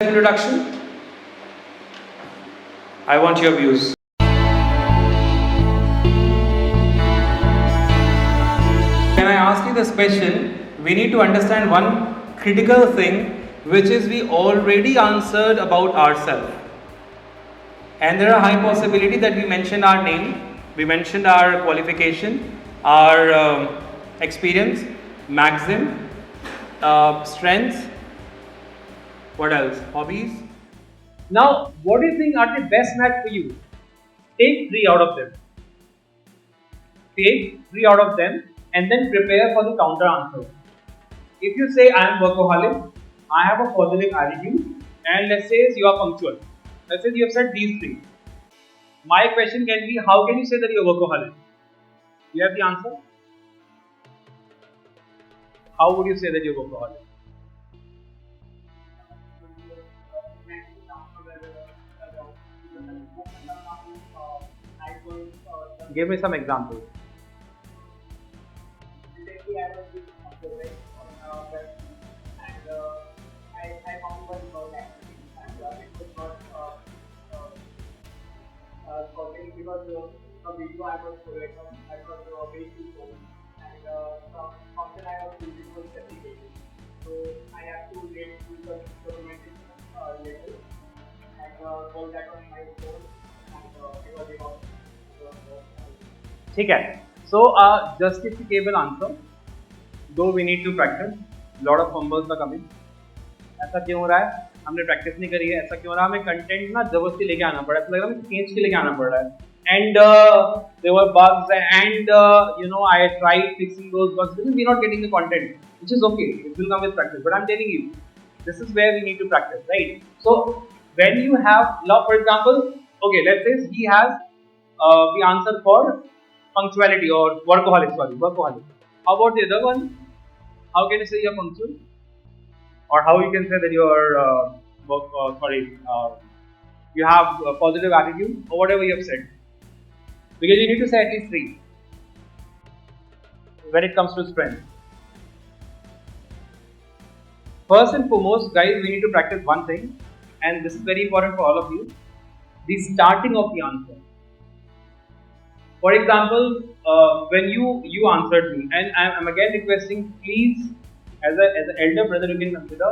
Introduction. I want your views. When I ask you this question, we need to understand one critical thing, which is we already answered about ourselves. And there are high possibility that we mentioned our name, we mentioned our qualification, our experience, maxim, strengths, what else? Hobbies. Now, what do you think are the best match for you? Take 3 out of them. Take 3 out of them and then prepare for the counter answer. If you say I am workaholic, I have a positive attitude, and let's say you are punctual. Let's say you have said these 3. My question can be, how can you say that you are workaholic? You have the answer? How would you say that you are workaholic? Give me some examples. Because some video I was correct, I was very too and some function I was using was deprecated. So I have to relate to the documentation later and call that on my phone and it was about. ठीक है. So justificable answer. Though we need to practice, lot of fumbles are coming. ऐसा क्यों हो रहा है? हमने practice नहीं करी है. ऐसा क्यों हो रहा है? हमें कंटेंट ना जबरदस्ती लेके आना पड़ा है. ऐसा लग रहा है हमें खींच के लेके आना पड़ रहा है. And there were bugs, and I tried fixing those bugs because we're not getting the content, which is okay. It will come with practice. But I'm telling you, this is where we need to practice, right? So when you have, for example, okay, let's say he has the answer for punctuality or workaholic. How about the other one? How can you say you're punctual? Or how you can say that you're you have a positive attitude, or whatever you have said, because you need to say at least 3 when it comes to strength. First and foremost, guys, we need to practice one thing, and this is very important for all of you: the starting of the answer. For example, when you answered me, and I'm again requesting, please, as an elder brother, you can consider,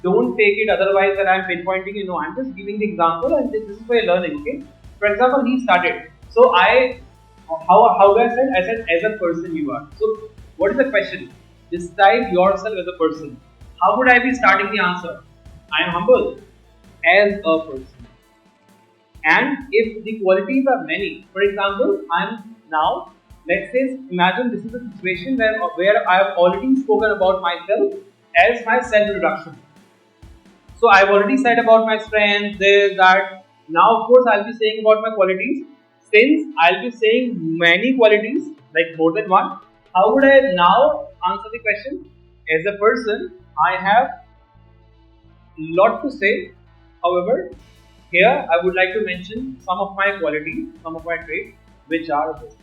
don't take it otherwise that I'm pinpointing. I'm just giving the example, and this is for your learning. Okay. For example, he started. So how do I say? I said as a person you are. So what is the question? Describe yourself as a person. How would I be starting the answer? I am humble as a person. And if the qualities are many, for example, I'm now, let's say, imagine this is a situation where I have already spoken about myself as my self-introduction. So I've already said about my strengths, this, that. Now, of course, I'll be saying about my qualities. Since I'll be saying many qualities, like more than one, how would I now answer the question? As a person, I have a lot to say. However, here I would like to mention some of my qualities, some of my traits, which are this.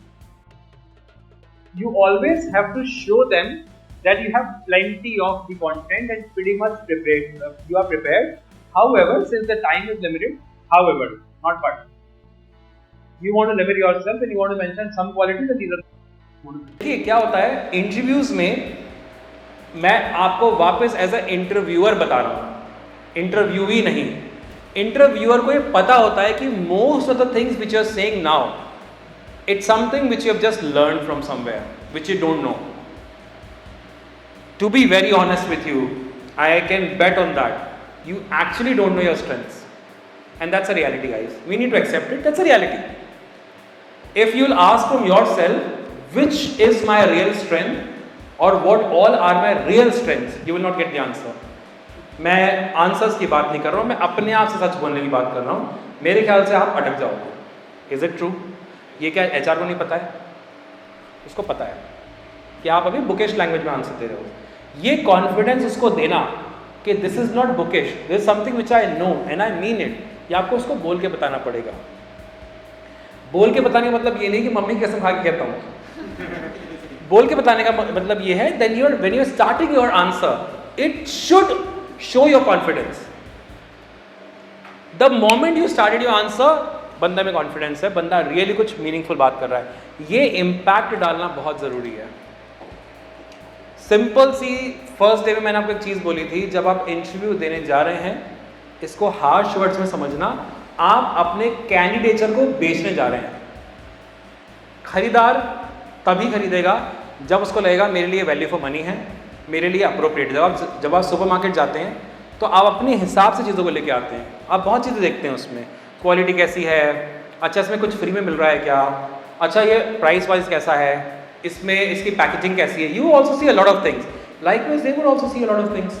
You always have to show them that you have plenty of the content and pretty much prepared. You are prepared. However, since the time is limited, not but. You want to limit yourself and you want to mention some qualities and these are. देखिए क्या होता है interviews में, मैं आपको वापस as a interviewer बता रहा हूँ, इंटरव्यूवी नहीं. इंटरव्यूअर को ये पता होता है कि most of the things which you are saying now, it's something which you have just learned from somewhere, which you don't know. To be very honest with you, I can bet on that. You actually don't know your strengths. And that's a reality, guys. We need to accept it. That's a reality. If you'll ask from yourself, which is my real strength or what all are my real strengths, you will not get the answer. मैं answers की बात नहीं कर रहा हूँ, मैं अपने आप से सच बोलने की बात कर रहा हूँ. मेरे ख्याल से आप अटक जाओगे. Is it true? ये क्या HR को नहीं पता है? उसको पता है कि आप अभी बुकिश लैंग्वेज में आंसर दे रहे हो. ये कॉन्फिडेंस उसको देना कि this is not bookish, this is something which I know and I mean it, ये आपको उसको बोल के बताना पड़ेगा. बोल के बताने का मतलब ये नहीं कि मम्मी की कसम खा के कहता हूँ. बोल के बताने का मतलब ये है, when you are starting your answer, it should show your confidence. The moment you started your answer, बंदा में कॉन्फिडेंस है, बंदा रियली कुछ मीनिंगफुल बात कर रहा है। ये इम्पैक्ट डालना बहुत ज़रूरी है। सिंपल सी फर्स्ट डे में मैंने आपको एक चीज़ बोली थी, जब आप इंटरव्यू देने जा रहे हैं, इसको हार्श वर्ड्स में समझना, आप अपने कैंडिडेचर को बेचने जा रहे हैं। खरीदार तभी खरीदेगा जब उसको लगेगा मेरे लिए वैल्यू फॉर मनी है, मेरे लिए अप्रोप्रिएट। जब आप सुपरमार्केट जाते हैं तो आप अपने हिसाब से चीज़ों को लेके आते हैं, आप बहुत चीज़ें देखते हैं, उसमें क्वालिटी कैसी है, अच्छा इसमें कुछ फ्री में मिल रहा है क्या, अच्छा ये प्राइस वाइज कैसा है, इसमें इसकी पैकेजिंग कैसी है। You also see a lot of things, likewise they will also see a lot of things.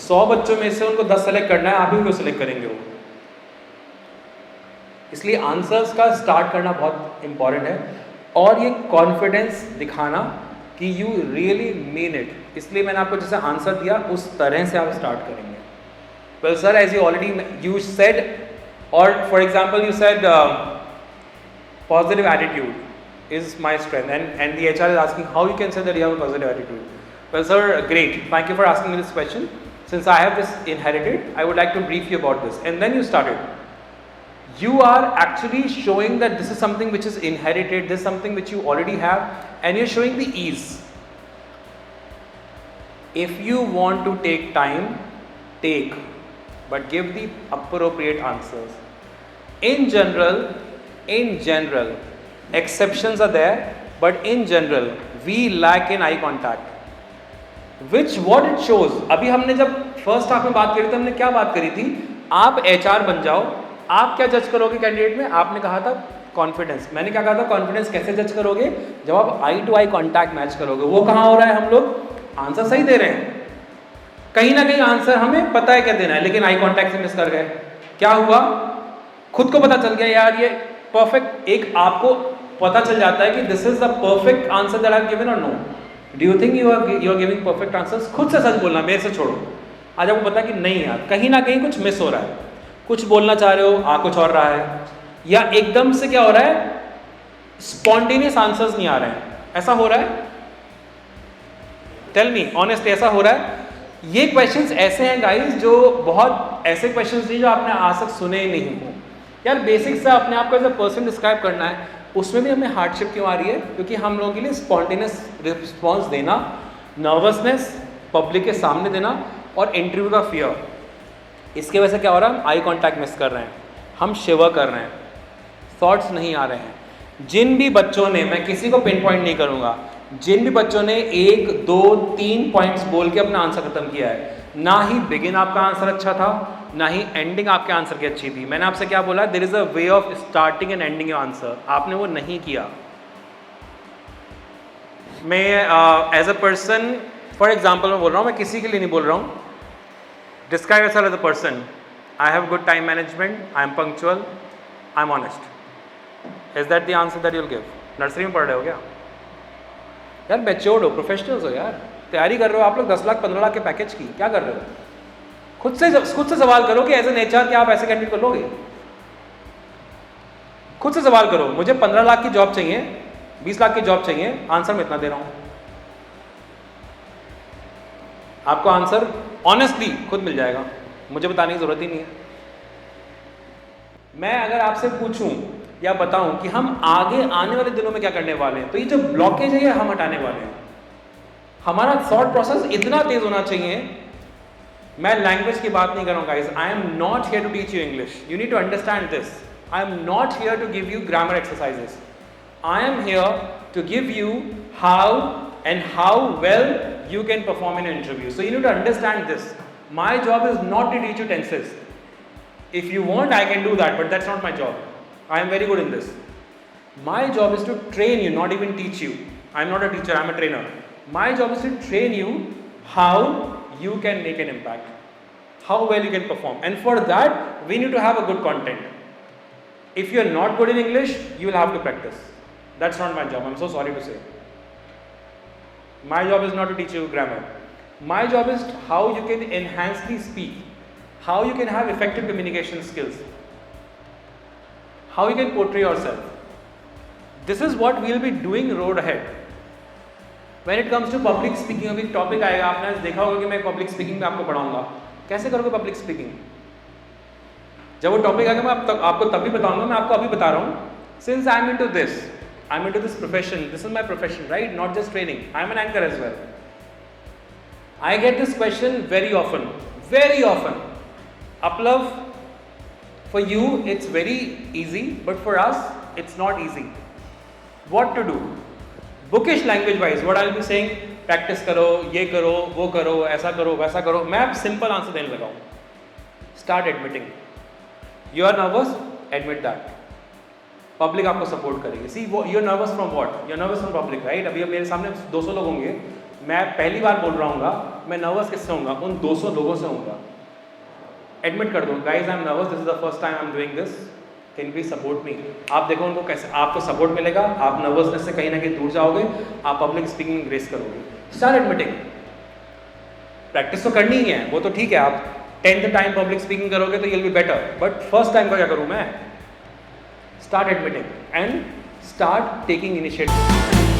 100 बच्चों में से उनको 10 सेलेक्ट करना है, आप ही को सिलेक्ट करेंगे वो। इसलिए आंसर्स का स्टार्ट करना बहुत इंपॉर्टेंट है, और ये कॉन्फिडेंस दिखाना कि यू रियली मीन इट। इसलिए मैंने आपको जैसे आंसर दिया उस तरह से आप स्टार्ट करेंगे। Well sir, as you already you said, और for example you said positive attitude is my strength, and the HR is asking how you can say that you have a positive attitude. Well sir, great, thank you for asking me this question. Since I have this inherited, I would like to brief you about this. And then you started. You are actually showing that this is something which is inherited, this is something which you already have, and you're showing the ease. If you want to take time, take, but give the appropriate answers. In general, exceptions are there, but in general, we lack in eye contact. What it shows, अभी हमने जब first half में बात करी थी, हमने क्या बात करी थी, आप HR बन जाओ, आप क्या जज करोगे कैंडिडेट में? आपने कहा था कॉन्फिडेंस। मैंने क्या कहा था, कॉन्फिडेंस कैसे जज करोगे? जब आप आई टू आई कॉन्टैक्ट मैच करोगे। वो कहाँ हो रहा है? हम लोग आंसर सही दे रहे हैं, कहीं ना कहीं आंसर हमें पता है क्या देना है, लेकिन आई कॉन्टैक्ट से मिस कर गए। क्या हुआ? खुद को पता चल गया यार ये परफेक्ट, एक आपको पता चल जाता है कि this is the perfect answer that I have given और no. Do you think you are giving perfect answers? खुद से सच बोलना, मेरे से छोड़ो। आज आपको पता कि नहीं यार, कहीं ना कहीं कुछ मिस हो रहा है, कुछ बोलना चाह रहे हो, कुछ और रहा है, या एकदम से क्या हो रहा है, स्पॉन्टेनियस आंसर्स नहीं आ रहे हैं। ऐसा हो रहा है? टेल मी ऑनेस्टली, ऐसा हो रहा है? ये क्वेश्चंस ऐसे हैं गाइस, जो बहुत ऐसे क्वेश्चंस नहीं जो आपने आज तक सुने ही नहीं हो। यार बेसिक से अपने आप को एज अ पर्सन डिस्क्राइब करना है, उसमें भी हमें हार्डशिप क्यों आ रही है? क्योंकि हम लोगों के लिए स्पॉन्टेनियस रिस्पॉन्स देना, नर्वसनेस, पब्लिक के सामने देना, और इंटरव्यू का फियर, इसके वजह से क्या हो रहा है, हम आई कांटेक्ट मिस कर रहे हैं, हम शिवर कर रहे हैं, थॉट्स नहीं आ रहे हैं। जिन भी बच्चों ने, मैं किसी को पिन पॉइंट नहीं करूँगा, जिन भी बच्चों ने 1, 2, 3 पॉइंट्स बोल के अपना आंसर खत्म किया है, ना ही बिगिन आपका आंसर अच्छा था, ना ही एंडिंग आपके आंसर की अच्छी थी। मैंने आपसे क्या बोला? There is a way of starting and ending your answer. आपने वो नहीं किया। मैं as a person, for example मैं बोल रहा हूँ, मैं किसी के लिए नहीं बोल रहा हूँ। Describe yourself as a person, I have good time management, I am punctual, I am honest. Is that the answer that you will give? Nursery में पढ़ रहे हो क्या यार? मैच्योर्ड हो, प्रोफेशनल्स हो यार, तैयारी कर रहे हो आप लोग 10 लाख 15 लाख के पैकेज की, क्या कर रहे हो? खुद से सवाल करो कि एज एन HR क्या आप ऐसे कैंडिडेट को लोगे? खुद से सवाल करो, मुझे 15 लाख की जॉब चाहिए, 20 लाख की जॉब चाहिए, आंसर मैं इतना दे रहा हूं। आपको आंसर ऑनेस्टली खुद मिल जाएगा, मुझे बताने की जरूरत ही नहीं है। मैं अगर आपसे पूछूं या बताऊं कि हम आगे आने वाले दिनों में क्या करने वाले हैं, तो ये जो ब्लॉकेज है ये हम हटाने वाले हैं। हमारा थॉट प्रोसेस इतना तेज होना चाहिए। मैं लैंग्वेज की बात नहीं कर रहा हूँ guys, I am not here to teach you English, you need to understand this. I am not here to give you grammar exercises, I am here to give you how well you can perform in an interview. So you need to understand this. My job is not to teach you tenses. If you want, I can do that, but that's not my job. I am very good in this. My job is to train you, not even teach you. I am not a teacher, I am a trainer. My job is to train you how you can make an impact, how well you can perform, and for that we need to have a good content. If you are not good in English, you will have to practice. That's not my job, I'm so sorry to say. My job is not to teach you grammar. My job is how you can enhance the speak, how you can have effective communication skills, how you can portray yourself. This is what we will be doing road ahead. When it comes to public speaking, अभी topic आएगा, आपने देखा होगा कि मैं public speaking में आपको पढ़ाऊंगा। कैसे करोगे पब्लिक स्पीकिंग? जब वो टॉपिक आएगा मैं आपको तब भी बताऊंगा, मैं आपको अभी बता रहा हूँ. Since I'm into this profession, this is my profession, right? Not just training. I'm an anchor as well. I get this question very often. Aplav, for you it's very easy, but for us it's not easy. What to do? Bookish language wise, what I'll be saying, practice करो, ये करो, वो करो, ऐसा करो, वैसा करो. मैं अब simple answer देने लगा हूँ. Start admitting. You are nervous? Admit that. Public आपको support करेगी. See, you're nervous from what? You're nervous from public, right? अभी मेरे सामने 200 लोग होंगे. मैं पहली बार बोल रहा हूँ, मैं nervous किससे होऊंगा? उन 200 लोगों से होऊंगा. Admit कर दो. Guys, I'm nervous. This is the first time I'm doing this. Can you please support me? आप देखो उनको कैसे आपको सपोर्ट मिलेगा, आप नर्वसनेस से कहीं ना कहीं दूर जाओगे, आप पब्लिक स्पीकिंग में ग्रेस करोगे. Start admitting. प्रैक्टिस तो करनी ही है, वो तो ठीक है, आप 10th टाइम पब्लिक स्पीकिंग करोगे तो you'll be better, but first time का क्या करूँ मैं? Start admitting and start taking initiative.